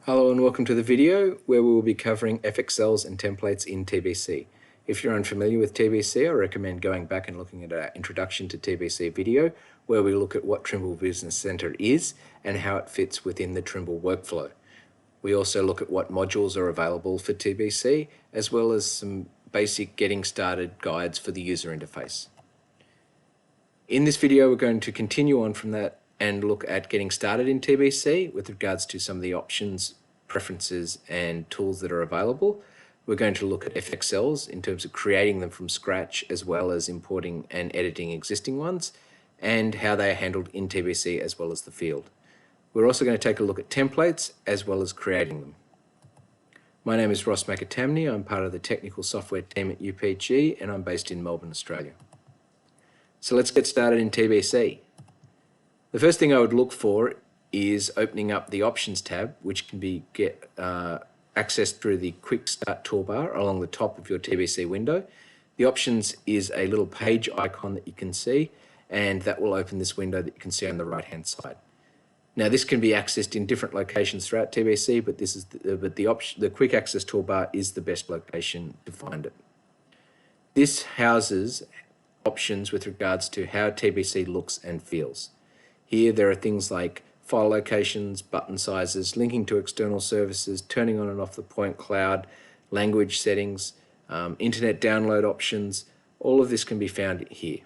Hello and welcome to the video where we will be covering FXLs and templates in TBC. If you're unfamiliar with TBC, I recommend going back and looking at our Introduction to TBC video where we look at what Trimble Business Center is and how it fits within the Trimble workflow. We also look at what modules are available for TBC as well as some basic getting started guides for the user interface. In this video, we're going to continue on from that and look at getting started in TBC with regards to some of the options, preferences, and tools that are available. We're going to look at FXLs in terms of creating them from scratch, as well as importing and editing existing ones, and how they are handled in TBC as well as the field. We're also going to take a look at templates as well as creating them. My name is Ross McAtamney. I'm part of the technical software team at UPG, and I'm based in Melbourne, Australia. So let's get started in TBC. The first thing I would look for is opening up the Options tab, which can be accessed through the Quick Start toolbar along the top of your TBC window. The Options is a little page icon that you can see, and that will open this window that you can see on the right-hand side. Now, this can be accessed in different locations throughout TBC, but the Quick Access toolbar is the best location to find it. This houses options with regards to how TBC looks and feels. Here there are things like file locations, button sizes, linking to external services, turning on and off the point cloud, language settings, internet download options. All of this can be found here.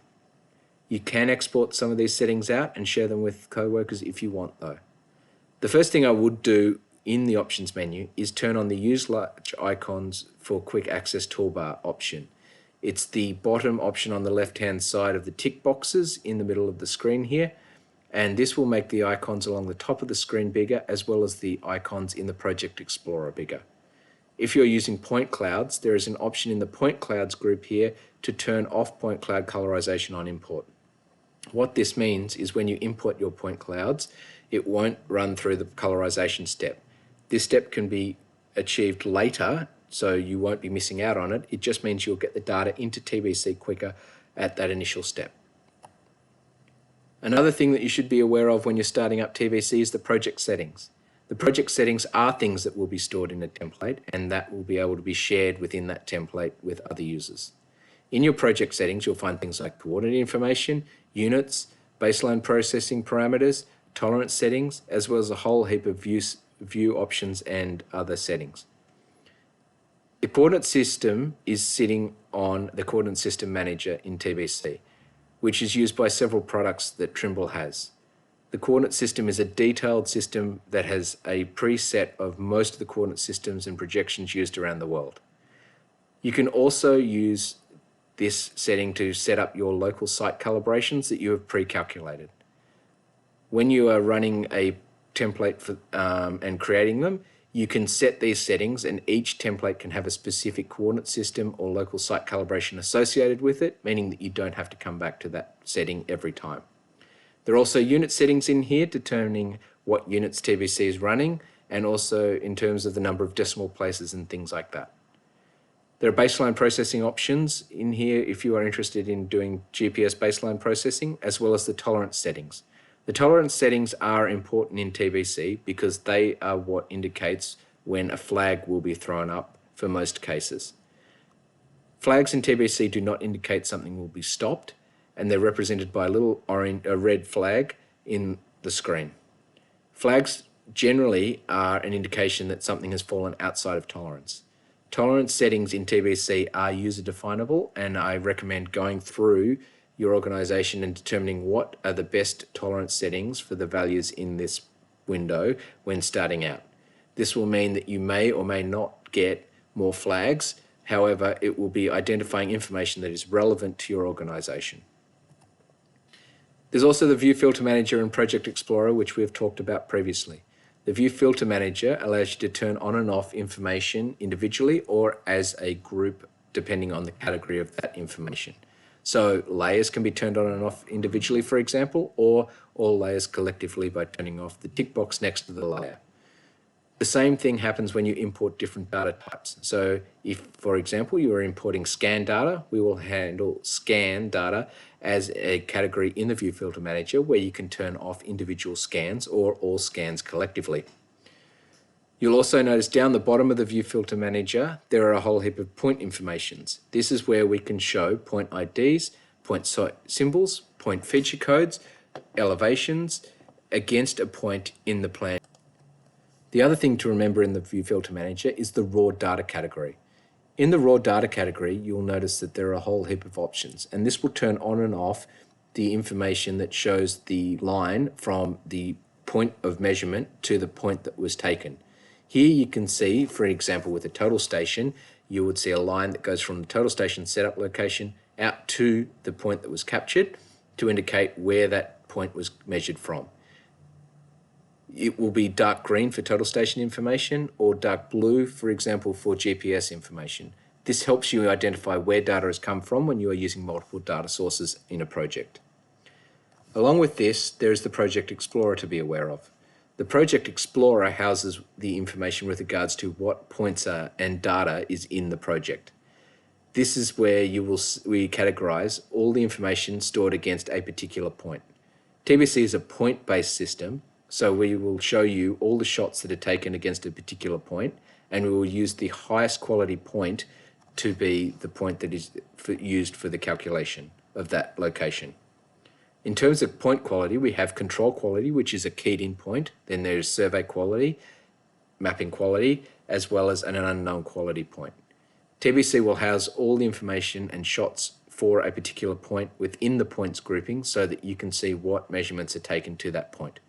You can export some of these settings out and share them with coworkers if you want though. The first thing I would do in the options menu is turn on the Use Large Icons for Quick Access toolbar option. It's the bottom option on the left-hand side of the tick boxes in the middle of the screen here, and this will make the icons along the top of the screen bigger as well as the icons in the Project Explorer bigger. If you're using point clouds, there is an option in the point clouds group here to turn off point cloud colorization on import. What this means is when you import your point clouds, it won't run through the colorization step. This step can be achieved later, so you won't be missing out on it. It just means you'll get the data into TBC quicker at that initial step. Another thing that you should be aware of when you're starting up TBC is the project settings. The project settings are things that will be stored in a template, and that will be able to be shared within that template with other users. In your project settings, you'll find things like coordinate information, units, baseline processing parameters, tolerance settings, as well as a whole heap of view options and other settings. The coordinate system is sitting on the Coordinate System Manager in TBC, which is used by several products that Trimble has. The coordinate system is a detailed system that has a preset of most of the coordinate systems and projections used around the world. You can also use this setting to set up your local site calibrations that you have pre-calculated. When you are running a template and creating them, you can set these settings, and each template can have a specific coordinate system or local site calibration associated with it, meaning that you don't have to come back to that setting every time. There are also unit settings in here determining what units TBC is running, and also in terms of the number of decimal places and things like that. There are baseline processing options in here if you are interested in doing GPS baseline processing, as well as the tolerance settings. The tolerance settings are important in TBC because they are what indicates when a flag will be thrown up for most cases. Flags in TBC do not indicate something will be stopped, and they're represented by a little red flag in the screen. Flags generally are an indication that something has fallen outside of tolerance. Tolerance settings in TBC are user definable, and I recommend going through your organization and determining what are the best tolerance settings for the values in this window when starting out. This will mean that you may or may not get more flags. However, it will be identifying information that is relevant to your organization. There's also the View Filter Manager and Project Explorer, which we've talked about previously. The View Filter Manager allows you to turn on and off information individually or as a group, depending on the category of that information. So layers can be turned on and off individually, for example, or all layers collectively by turning off the tick box next to the layer. The same thing happens when you import different data types. So if, for example, you are importing scan data, we will handle scan data as a category in the View Filter Manager where you can turn off individual scans or all scans collectively. You'll also notice down the bottom of the View Filter Manager, there are a whole heap of point informations. This is where we can show point IDs, point symbols, point feature codes, elevations against a point in the plan. The other thing to remember in the View Filter Manager is the raw data category. In the raw data category, you'll notice that there are a whole heap of options, and this will turn on and off the information that shows the line from the point of measurement to the point that was taken. Here you can see, for example, with a total station, you would see a line that goes from the total station setup location out to the point that was captured to indicate where that point was measured from. It will be dark green for total station information or dark blue, for example, for GPS information. This helps you identify where data has come from when you are using multiple data sources in a project. Along with this, there is the Project Explorer to be aware of. The Project Explorer houses the information with regards to what points are and data is in the project. This is where we categorize all the information stored against a particular point. TBC is a point-based system, so we will show you all the shots that are taken against a particular point, and we will use the highest quality point to be the point that is used for the calculation of that location. In terms of point quality, we have control quality, which is a keyed-in point. Then there's survey quality, mapping quality, as well as an unknown quality point. TBC will house all the information and shots for a particular point within the points grouping so that you can see what measurements are taken to that point.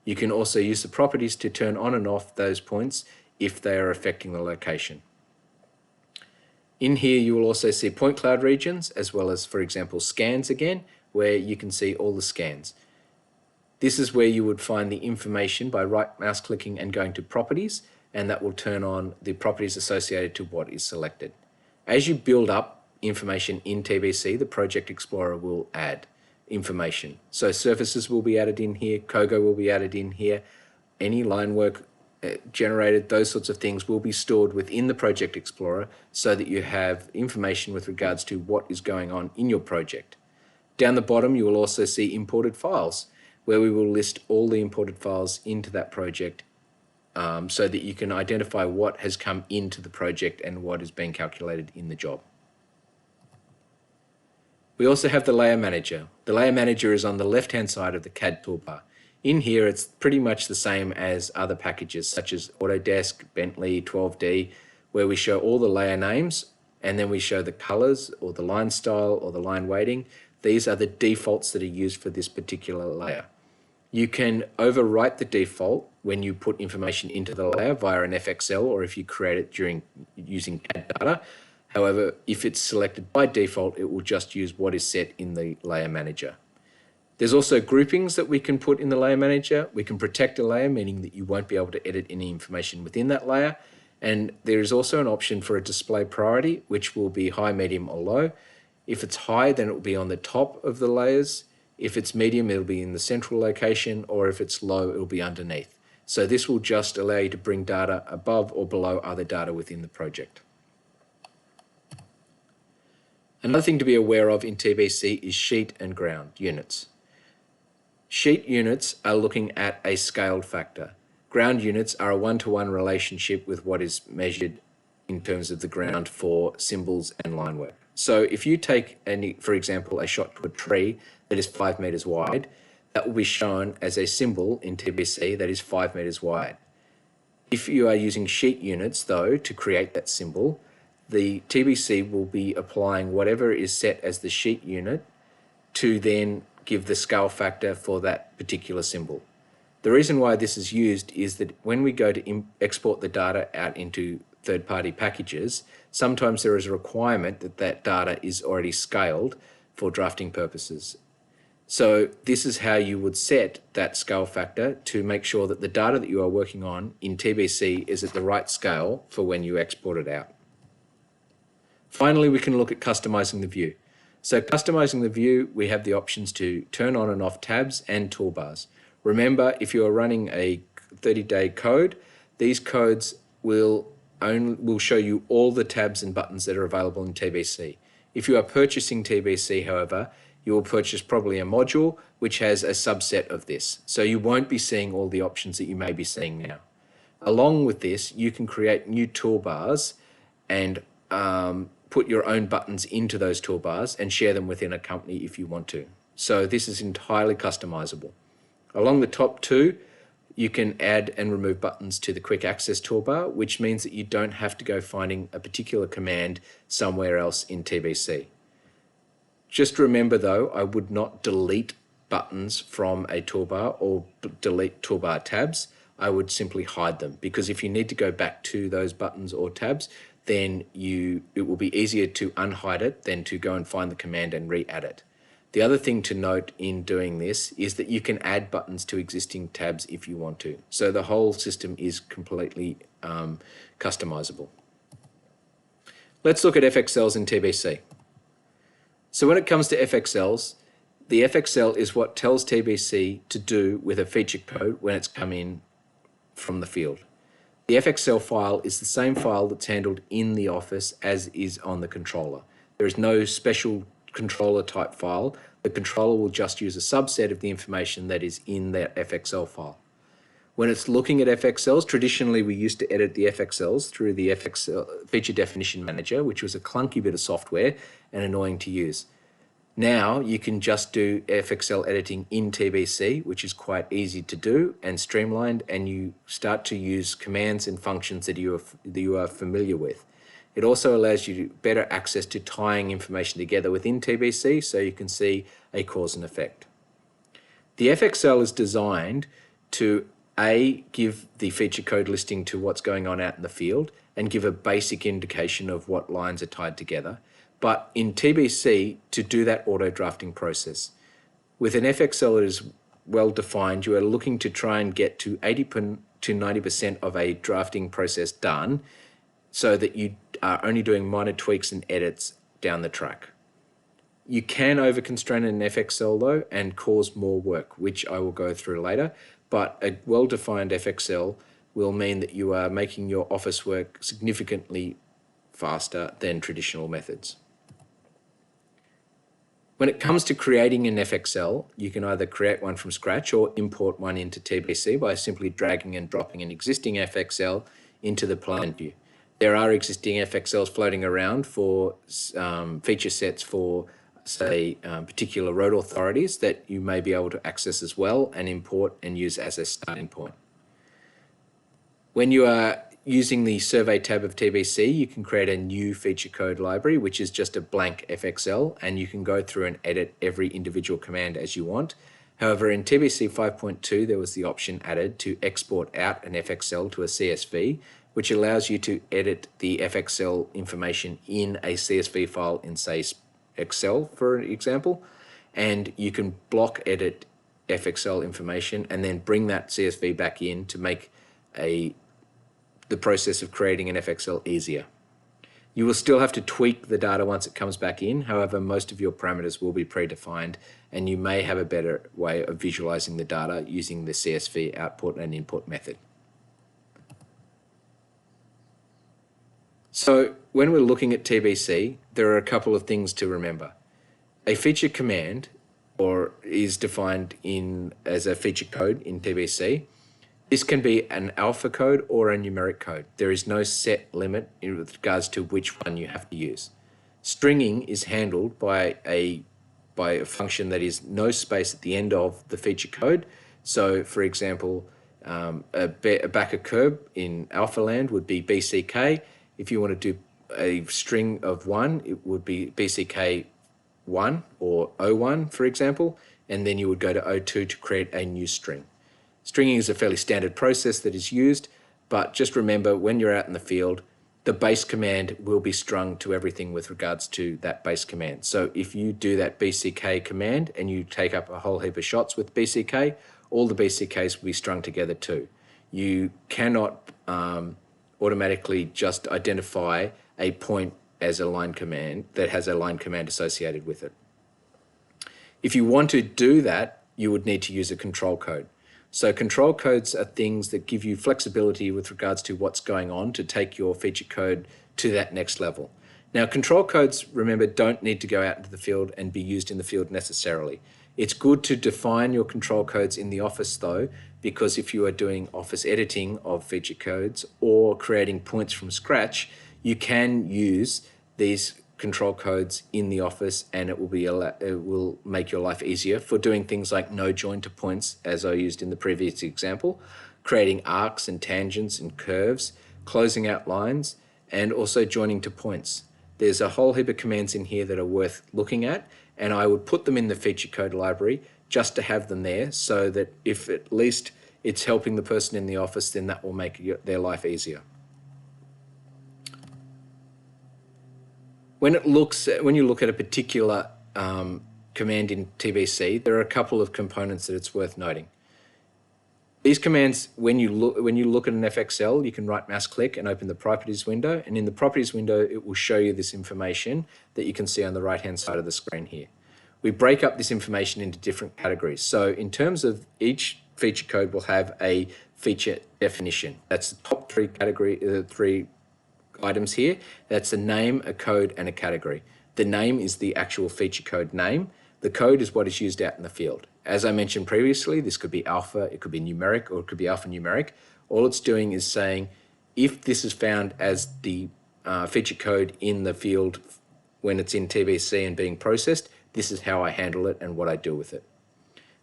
You can also use the properties to turn on and off those points if they are affecting the location. In here, you will also see point cloud regions, as well as, for example, scans again, where you can see all the scans. This is where you would find the information by right mouse clicking and going to properties, and that will turn on the properties associated to what is selected. As you build up information in TBC, the Project Explorer will add information. So surfaces will be added in here, COGO will be added in here, any line work generated, those sorts of things will be stored within the Project Explorer so that you have information with regards to what is going on in your project. Down the bottom, you will also see imported files, where we will list all the imported files into that project so that you can identify what has come into the project and what is being calculated in the job. We also have the Layer Manager. The Layer Manager is on the left-hand side of the CAD toolbar. In here, it's pretty much the same as other packages such as Autodesk, Bentley, 12D, where we show all the layer names and then we show the colors or the line style or the line weighting. These are the defaults that are used for this particular layer. You can overwrite the default when you put information into the layer via an FXL or if you create it using CAD data. However, if it's selected by default, it will just use what is set in the Layer Manager. There's also groupings that we can put in the Layer Manager. We can protect a layer, meaning that you won't be able to edit any information within that layer. And there is also an option for a display priority, which will be high, medium, or low. If it's high, then it will be on the top of the layers. If it's medium, it'll be in the central location, or if it's low, it'll be underneath. So this will just allow you to bring data above or below other data within the project. Another thing to be aware of in TBC is sheet and ground units. Sheet units are looking at a scaled factor. Ground units are a one-to-one relationship with what is measured in terms of the ground for symbols and line work. So if you take, for example, a shot to a tree that is 5 meters wide, that will be shown as a symbol in TBC that is 5 meters wide. If you are using sheet units, though, to create that symbol, the TBC will be applying whatever is set as the sheet unit to then give the scale factor for that particular symbol. The reason why this is used is that when we go to export the data out into third-party packages, sometimes there is a requirement that that data is already scaled for drafting purposes. So this is how you would set that scale factor to make sure that the data that you are working on in TBC is at the right scale for when you export it out. Finally, we can look at customizing the view. So customizing the view, we have the options to turn on and off tabs and toolbars. Remember, if you are running a 30-day code, these codes will show you all the tabs and buttons that are available in TBC. If you are purchasing TBC, however, you will purchase probably a module which has a subset of this. So you won't be seeing all the options that you may be seeing now. Along with this, you can create new toolbars and put your own buttons into those toolbars and share them within a company if you want to. So this is entirely customizable. Along the top two, you can add and remove buttons to the quick access toolbar, which means that you don't have to go finding a particular command somewhere else in TBC. Just remember though, I would not delete buttons from a toolbar or delete toolbar tabs. I would simply hide them, because if you need to go back to those buttons or tabs, then it will be easier to unhide it than to go and find the command and re-add it. The other thing to note in doing this is that you can add buttons to existing tabs if you want to. So the whole system is completely customizable. Let's look at FXLs and TBC. So when it comes to FXLs, the FXL is what tells TBC to do with a feature code when it's come in from the field. The FXL file is the same file that's handled in the office as is on the controller. There is no special controller type file. The controller will just use a subset of the information that is in that FXL file. When it's looking at FXLs, traditionally we used to edit the FXLs through the FXL Feature Definition Manager, which was a clunky bit of software and annoying to use. Now you can just do FXL editing in TBC, which is quite easy to do and streamlined, and you start to use commands and functions that you are familiar with. It also allows you better access to tying information together within TBC, so you can see a cause and effect. The FXL is designed to give the feature code listing to what's going on out in the field and give a basic indication of what lines are tied together, but in TBC to do that auto drafting process. With an FXL that is well defined, you are looking to try and get to 80 to 90% of a drafting process done, so that you are only doing minor tweaks and edits down the track. You can over-constrain an FXL though and cause more work, which I will go through later, but a well-defined FXL will mean that you are making your office work significantly faster than traditional methods. When it comes to creating an FXL, you can either create one from scratch or import one into TBC by simply dragging and dropping an existing FXL into the plan view. There are existing FXLs floating around for feature sets for, say, particular road authorities that you may be able to access as well and import and use as a starting point. When you are using the Survey tab of TBC, you can create a new feature code library, which is just a blank FXL, and you can go through and edit every individual command as you want. However, in TBC 5.2, there was the option added to export out an FXL to a CSV, which allows you to edit the FXL information in a CSV file in, say, Excel, for example, and you can block edit FXL information and then bring that CSV back in to make the process of creating an FXL easier. You will still have to tweak the data once it comes back in. However, most of your parameters will be predefined, and you may have a better way of visualizing the data using the CSV output and input method. So when we're looking at TBC, there are a couple of things to remember. A feature command is defined as a feature code in TBC. This can be an alpha code or a numeric code. There is no set limit in regards to which one you have to use. Stringing is handled by a function that is no space at the end of the feature code. So for example, a backer curb in alpha land would be BCK. If you want to do a string of 1, it would be BCK 1 or O1, for example, and then you would go to O2 to create a new string. Stringing is a fairly standard process that is used, but just remember when you're out in the field, the base command will be strung to everything with regards to that base command. So if you do that BCK command and you take up a whole heap of shots with BCK, all the BCKs will be strung together too. You cannot automatically just identify a point as a line command that has a line command associated with it. If you want to do that, you would need to use a control code. So control codes are things that give you flexibility with regards to what's going on to take your feature code to that next level. Now, control codes, remember, don't need to go out into the field and be used in the field necessarily. It's good to define your control codes in the Office though, because if you are doing Office editing of feature codes or creating points from scratch, you can use these control codes in the Office, and it will make your life easier for doing things like no join to points, as I used in the previous example, creating arcs and tangents and curves, closing out lines, and also joining to points. There's a whole heap of commands in here that are worth looking at, and I would put them in the feature code library just to have them there, so that if at least it's helping the person in the Office, then that will make their life easier. When you look at a particular command in TBC, there are a couple of components that it's worth noting. These commands, when you look at an FXL, you can right mouse click and open the properties window, and in the properties window it will show you this information that you can see on the right hand side of the screen here. We break up this information into different categories. So in terms of each feature code will have a feature definition. That's the top three items here. That's a name, a code, and a category. The name is the actual feature code name. The code is what is used out in the field. As I mentioned previously, this could be alpha, it could be numeric, or it could be alphanumeric. All it's doing is saying, if this is found as the feature code in the field when it's in TBC and being processed, this is how I handle it and what I do with it.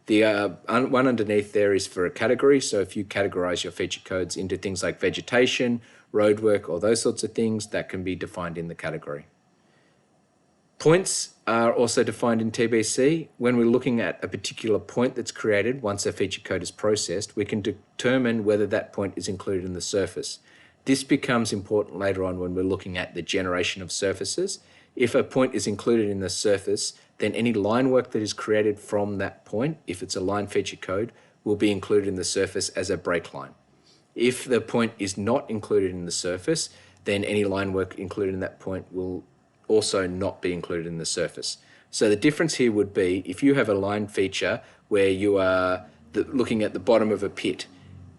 The one underneath there is for a category. So if you categorize your feature codes into things like vegetation, roadwork, or those sorts of things, that can be defined in the category. Points are also defined in TBC. When we're looking at a particular point that's created, once a feature code is processed, we can determine whether that point is included in the surface. This becomes important later on when we're looking at the generation of surfaces. If a point is included in the surface, then any line work that is created from that point, if it's a line feature code, will be included in the surface as a break line. If the point is not included in the surface, then any line work included in that point will also not be included in the surface. So the difference here would be if you have a line feature where you are looking at the bottom of a pit,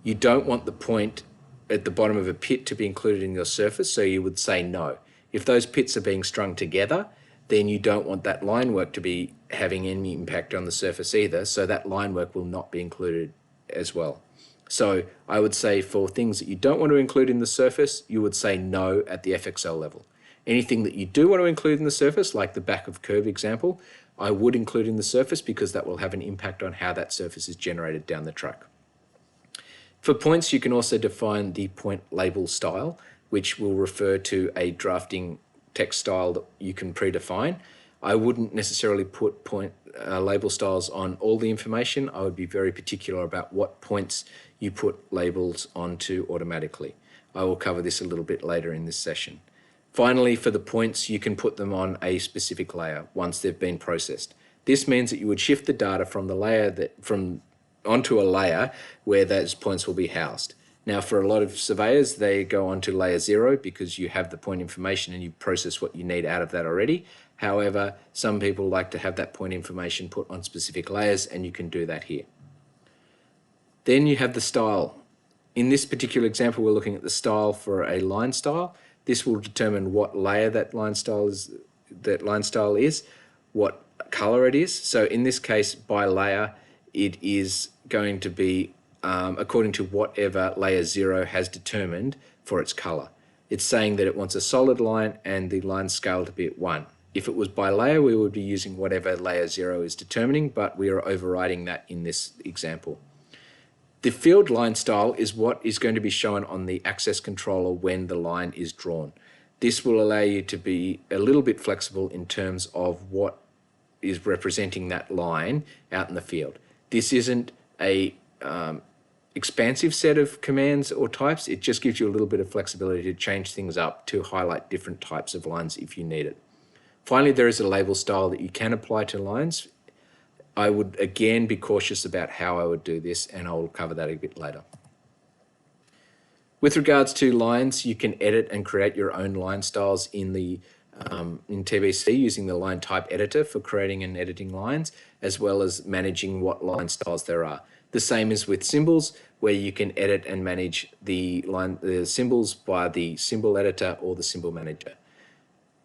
you don't want the point at the bottom of a pit to be included in your surface, so you would say no. If those pits are being strung together, then you don't want that line work to be having any impact on the surface either, so that line work will not be included as well. So I would say for things that you don't want to include in the surface, you would say no at the FXL level. Anything that you do want to include in the surface, like the back of curve example, I would include in the surface because that will have an impact on how that surface is generated down the track. For points, you can also define the point label style, which will refer to a drafting text style that you can predefine. I wouldn't necessarily put point label styles on all the information. I would be very particular about what points you put labels onto automatically. I will cover this a little bit later in this session. Finally, for the points, you can put them on a specific layer once they've been processed. This means that you would shift the data from the layer onto a layer where those points will be housed. Now, for a lot of surveyors, they go onto layer 0 because you have the point information and you process what you need out of that already. However, some people like to have that point information put on specific layers, and you can do that here. Then you have the style. In this particular example, we're looking at the style for a line style. This will determine what layer that line style is, what color it is. So in this case, by layer, it is going to be according to whatever layer 0 has determined for its color. It's saying that it wants a solid line and the line scale to be at 1. If it was by layer, we would be using whatever layer 0 is determining, but we are overriding that in this example. The field line style is what is going to be shown on the access controller when the line is drawn. This will allow you to be a little bit flexible in terms of what is representing that line out in the field. This isn't a expansive set of commands or types. It just gives you a little bit of flexibility to change things up to highlight different types of lines if you need it. Finally, there is a label style that you can apply to lines. I would again be cautious about how I would do this, and I will cover that a bit later. With regards to lines, you can edit and create your own line styles in TBC using the line type editor for creating and editing lines, as well as managing what line styles there are. The same is with symbols, where you can edit and manage the symbols via the symbol editor or the symbol manager.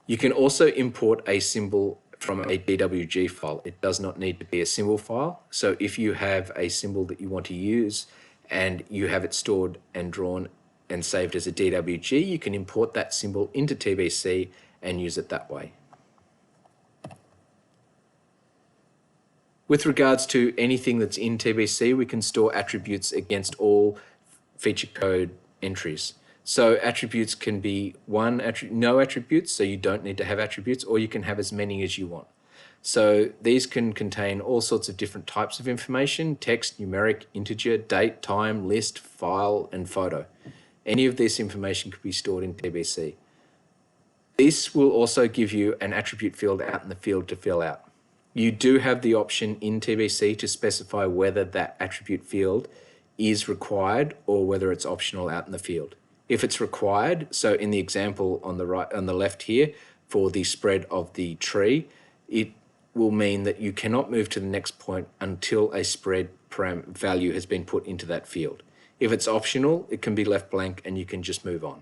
You can also import a symbol from a DWG file. It does not need to be a symbol file. So if you have a symbol that you want to use and you have it stored and drawn and saved as a DWG, you can import that symbol into TBC and use it that way. With regards to anything that's in TBC, we can store attributes against all feature code entries. So attributes can be no attributes, so you don't need to have attributes, or you can have as many as you want. So these can contain all sorts of different types of information: text, numeric, integer, date, time, list, file, and photo. Any of this information could be stored in TBC. This will also give you an attribute field out in the field to fill out. You do have the option in TBC to specify whether that attribute field is required or whether it's optional out in the field. If it's required, so in the example on the left here for the spread of the tree, it will mean that you cannot move to the next point until a spread value has been put into that field. If it's optional, it can be left blank and you can just move on.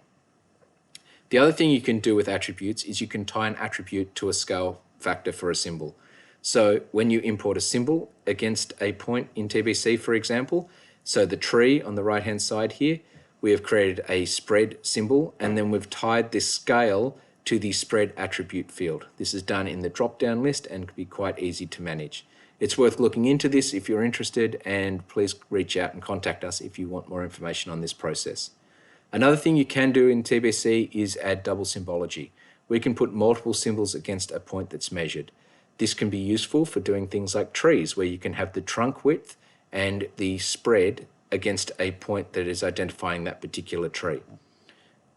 The other thing you can do with attributes is you can tie an attribute to a scale factor for a symbol. So when you import a symbol against a point in TBC, for example, so the tree on the right-hand side here, we have created a spread symbol, and then we've tied this scale to the spread attribute field. This is done in the drop-down list and can be quite easy to manage. It's worth looking into this if you're interested, and please reach out and contact us if you want more information on this process. Another thing you can do in TBC is add double symbology. We can put multiple symbols against a point that's measured. This can be useful for doing things like trees, where you can have the trunk width and the spread against a point that is identifying that particular tree.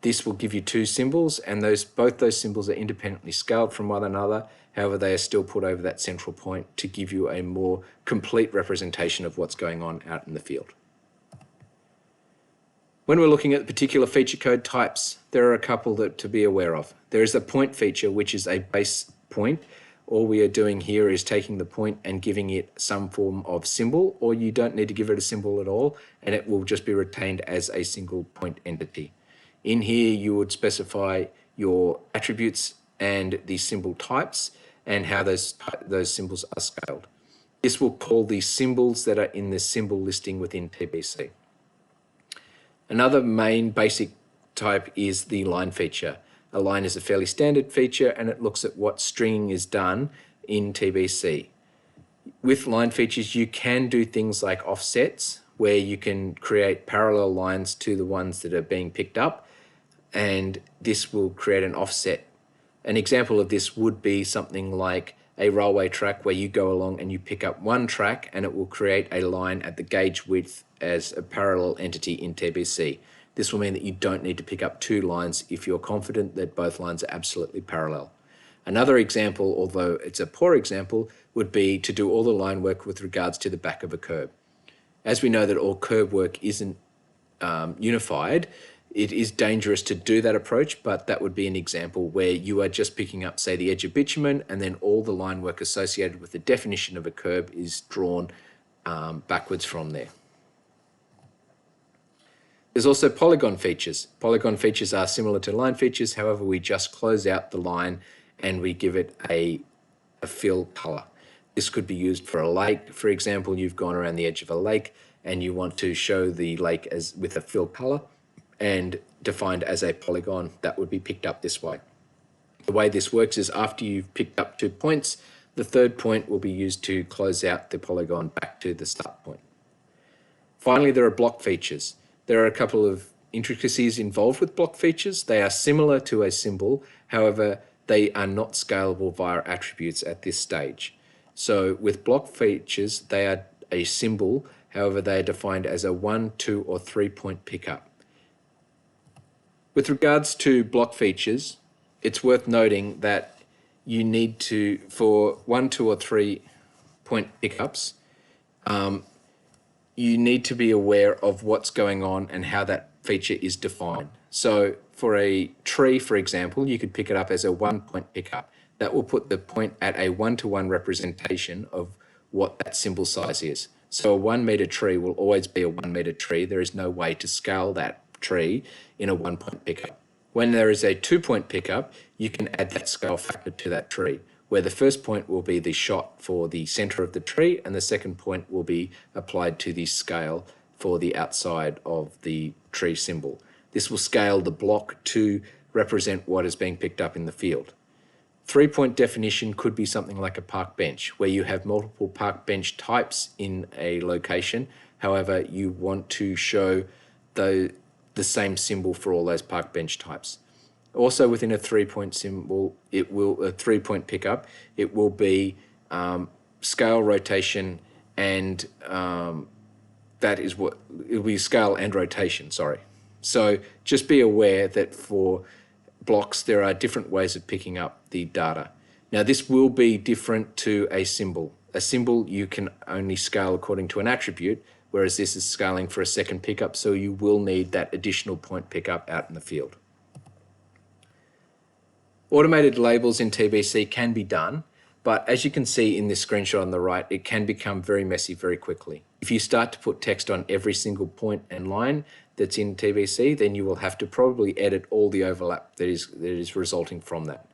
This will give you two symbols, and both those symbols are independently scaled from one another. However, they are still put over that central point to give you a more complete representation of what's going on out in the field. When we're looking at particular feature code types, there are a couple to be aware of. There is a point feature, which is a base point. All we are doing here is taking the point and giving it some form of symbol, or you don't need to give it a symbol at all, and it will just be retained as a single point entity. In here, you would specify your attributes and the symbol types and how those symbols are scaled. This will call the symbols that are in the symbol listing within TBC. Another main basic type is the line feature. A line is a fairly standard feature, and it looks at what stringing is done in TBC. With line features, you can do things like offsets, where you can create parallel lines to the ones that are being picked up, and this will create an offset. An example of this would be something like a railway track, where you go along and you pick up one track and it will create a line at the gauge width as a parallel entity in TBC. This will mean that you don't need to pick up two lines if you're confident that both lines are absolutely parallel. Another example, although it's a poor example, would be to do all the line work with regards to the back of a curb. As we know that all curb work isn't unified, it is dangerous to do that approach, but that would be an example where you are just picking up, say, the edge of bitumen, and then all the line work associated with the definition of a curb is drawn backwards from there. There's also polygon features. Polygon features are similar to line features, however, we just close out the line and we give it a fill color. This could be used for a lake. For example, you've gone around the edge of a lake and you want to show the lake with a fill color and defined as a polygon. That would be picked up this way. The way this works is after you've picked up 2 points, the third point will be used to close out the polygon back to the start point. Finally, there are block features. There are a couple of intricacies involved with block features. They are similar to a symbol, however, they are not scalable via attributes at this stage. So with block features, they are a symbol, however, they are defined as a 1, 2, or 3 point pickup. With regards to block features, it's worth noting that you need to, for 1, 2, or 3 point pickups, you need to be aware of what's going on and how that feature is defined. So for a tree, for example, you could pick it up as a 1 point pickup. That will put the point at a 1-to-1 representation of what that symbol size is. So a 1 meter tree will always be a 1 meter tree. There is no way to scale that tree in a 1 point pickup. When there is a 2 point pickup, you can add that scale factor to that tree. where the first point will be the shot for the center of the tree and the second point will be applied to the scale for the outside of the tree symbol. This will scale the block to represent what is being picked up in the field. 3-point definition could be something like a park bench, where you have multiple park bench types in a location. However, you want to show the same symbol for all those park bench types. Also within a 3-point symbol, a 3-point pickup, it will be scale, rotation, and that is what it will be, scale and rotation, sorry. So just be aware that for blocks, there are different ways of picking up the data. Now this will be different to a symbol. A symbol you can only scale according to an attribute, whereas this is scaling for a second pickup, so you will need that additional point pickup out in the field. Automated labels in TBC can be done, but as you can see in this screenshot on the right, it can become very messy very quickly. If you start to put text on every single point and line that's in TBC, then you will have to probably edit all the overlap that is resulting from that.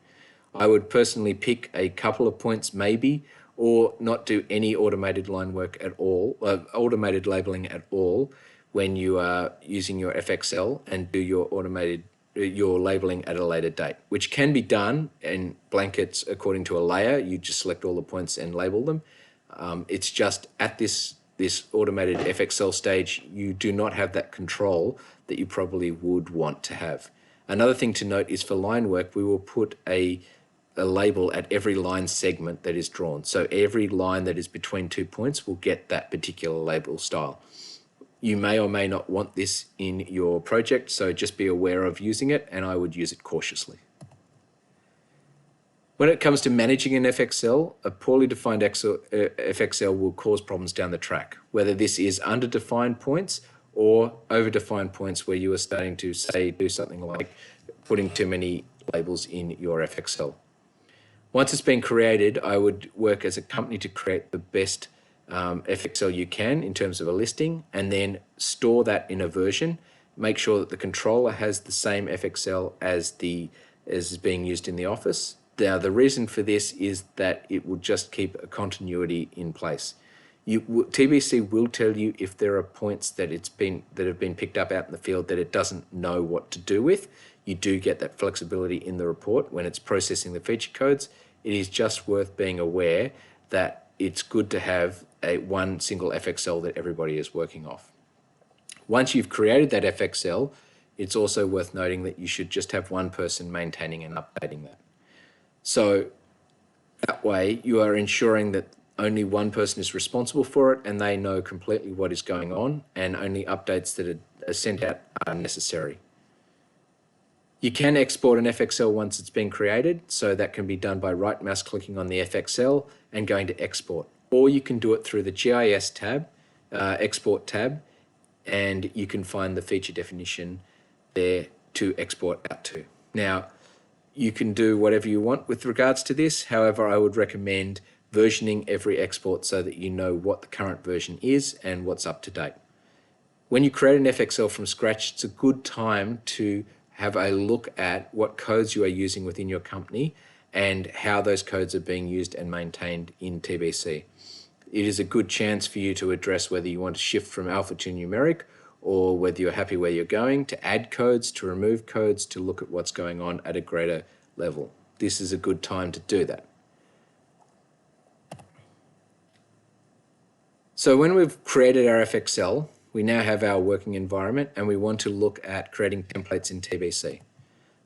I would personally pick a couple of points maybe, or not do any automated line work at all, automated labeling at all when you are using your FXL, and do your labeling at a later date, which can be done in blankets according to a layer. You just select all the points and label them. It's just at this automated FXL stage, you do not have that control that you probably would want to have. Another thing to note is for line work, we will put a label at every line segment that is drawn. So every line that is between 2 points will get that particular label style. You may or may not want this in your project, so just be aware of using it, and I would use it cautiously. When it comes to managing an FXL, a poorly defined FXL will cause problems down the track, whether this is underdefined points or overdefined points where you are starting to, say, do something like putting too many labels in your FXL. Once it's been created, I would work as a company to create the best FXL you can in terms of a listing, and then store that in a version. Make sure that the controller has the same FXL as is being used in the office. Now, the reason for this is that it will just keep a continuity in place. TBC will tell you if there are points that have been picked up out in the field that it doesn't know what to do with. You do get that flexibility in the report when it's processing the feature codes. It is just worth being aware that it's good to have one single FXL that everybody is working off. Once you've created that FXL, it's also worth noting that you should just have one person maintaining and updating that. So that way you are ensuring that only one person is responsible for it and they know completely what is going on, and only updates that are sent out are necessary. You can export an FXL once it's been created, so that can be done by right mouse clicking on the FXL and going to export. Or you can do it through the GIS tab, export tab, and you can find the feature definition there to export out to. Now, you can do whatever you want with regards to this. However, I would recommend versioning every export so that you know what the current version is and what's up to date. When you create an FXL from scratch, it's a good time to have a look at what codes you are using within your company and how those codes are being used and maintained in TBC. It is a good chance for you to address whether you want to shift from alpha to numeric, or whether you're happy where you're going, to add codes, to remove codes, to look at what's going on at a greater level. This is a good time to do that. So when we've created our FXL, we now have our working environment and we want to look at creating templates in TBC.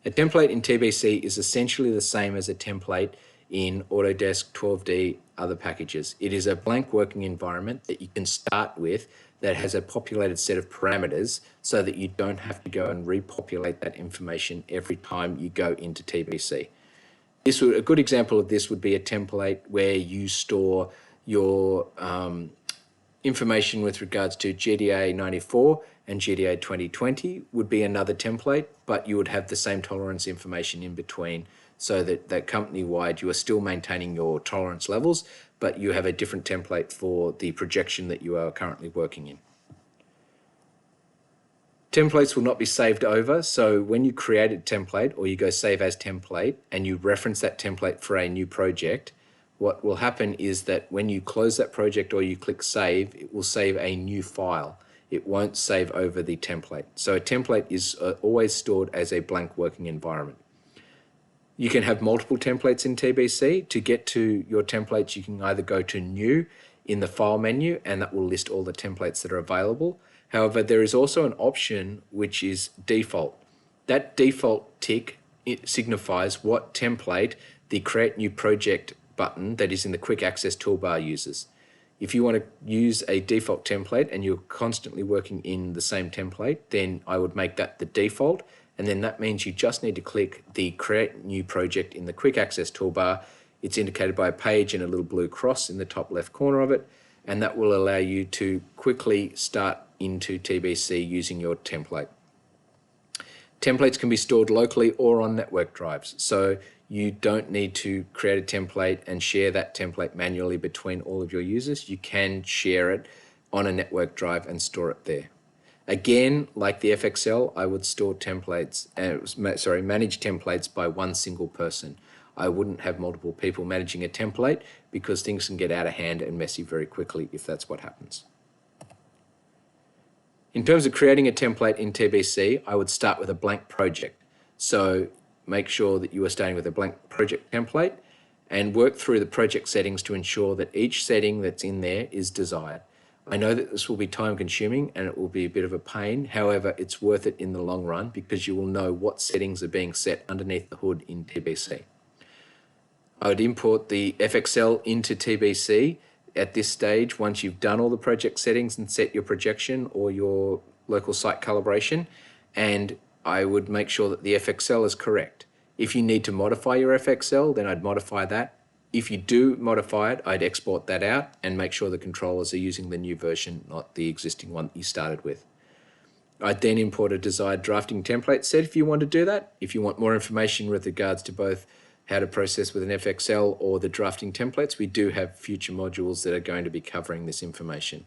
A template in TBC is essentially the same as a template in Autodesk, 12D, other packages. It is a blank working environment that you can start with that has a populated set of parameters so that you don't have to go and repopulate that information every time you go into TBC. A good example of this would be a template where you store your information with regards to GDA 94 and GDA 2020 would be another template, but you would have the same tolerance information in between, so that company-wide you are still maintaining your tolerance levels, but you have a different template for the projection that you are currently working in. Templates will not be saved over, so when you create a template or you go save as template and you reference that template for a new project, what will happen is that when you close that project or you click save, it will save a new file. It won't save over the template. So a template is always stored as a blank working environment. You can have multiple templates in TBC. To get to your templates, you can either go to New in the File menu, and that will list all the templates that are available. However, there is also an option which is Default. That default tick, it signifies what template the Create New Project button that is in the Quick Access toolbar uses. If you want to use a default template and you're constantly working in the same template, then I would make that the default. And then that means you just need to click the Create New Project in the Quick Access toolbar. It's indicated by a page and a little blue cross in the top left corner of it. And that will allow you to quickly start into TBC using your template. Templates can be stored locally or on network drives. So you don't need to create a template and share that template manually between all of your users. You can share it on a network drive and store it there. Again, like the FXL, I would store templates, manage templates by one single person. I wouldn't have multiple people managing a template because things can get out of hand and messy very quickly if that's what happens. In terms of creating a template in TBC, I would start with a blank project. So make sure that you are starting with a blank project template and work through the project settings to ensure that each setting that's in there is desired. I know that this will be time consuming and it will be a bit of a pain. However, it's worth it in the long run because you will know what settings are being set underneath the hood in TBC. I would import the FXL into TBC at this stage once you've done all the project settings and set your projection or your local site calibration, and I would make sure that the FXL is correct. If you need to modify your FXL, then I'd modify that. If you do modify it, I'd export that out and make sure the controllers are using the new version, not the existing one that you started with. I'd then import a desired drafting template set if you want to do that. If you want more information with regards to both how to process with an FXL or the drafting templates, we do have future modules that are going to be covering this information.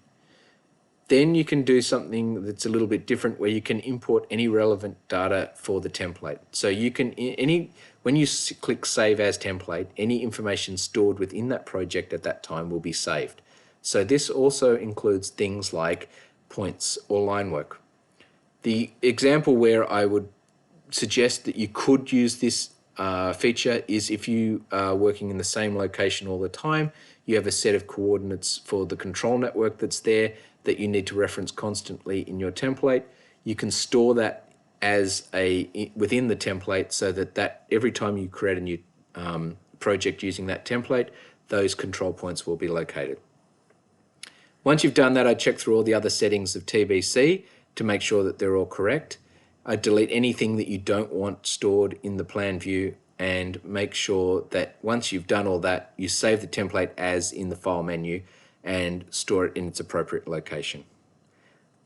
Then you can do something that's a little bit different where you can import any relevant data for the template. So you can, when you click Save as Template, any information stored within that project at that time will be saved. So this also includes things like points or line work. The example where I would suggest that you could use this feature is if you are working in the same location all the time, you have a set of coordinates for the control network that's there that you need to reference constantly in your template. You can store that as within the template so that every time you create a new project using that template, those control points will be located. Once you've done that, I check through all the other settings of TBC to make sure that they're all correct. I delete anything that you don't want stored in the plan view and make sure that once you've done all that, you save the template as in the file menu and store it in its appropriate location.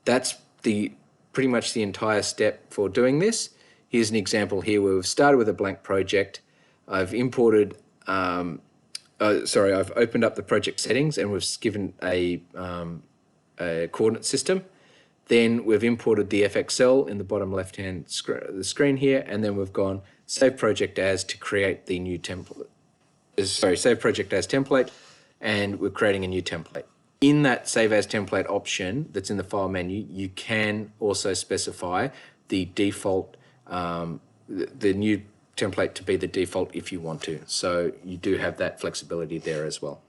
That's pretty much the entire step for doing this. Here's an example here where we've started with a blank project. I've imported, I've opened up the project settings and we've given a coordinate system. Then we've imported the FXL in the bottom left-hand screen here, and then we've gone Save Project As to create the new template. Save Project As Template, and we're creating a new template. In that Save As Template option that's in the File menu, you can also specify the default, the new template to be the default if you want to. So you do have that flexibility there as well.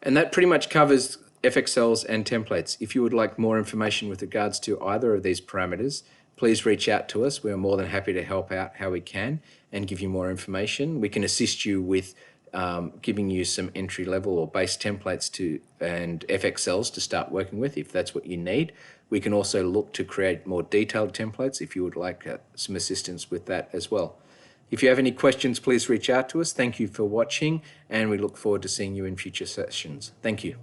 And that pretty much covers FXLs and templates. If you would like more information with regards to either of these parameters, please reach out to us. We're more than happy to help out how we can and give you more information. We can assist you with giving you some entry level or base templates and FXLs to start working with if that's what you need. We can also look to create more detailed templates if you would like some assistance with that as well. If you have any questions, please reach out to us. Thank you for watching, and we look forward to seeing you in future sessions. Thank you.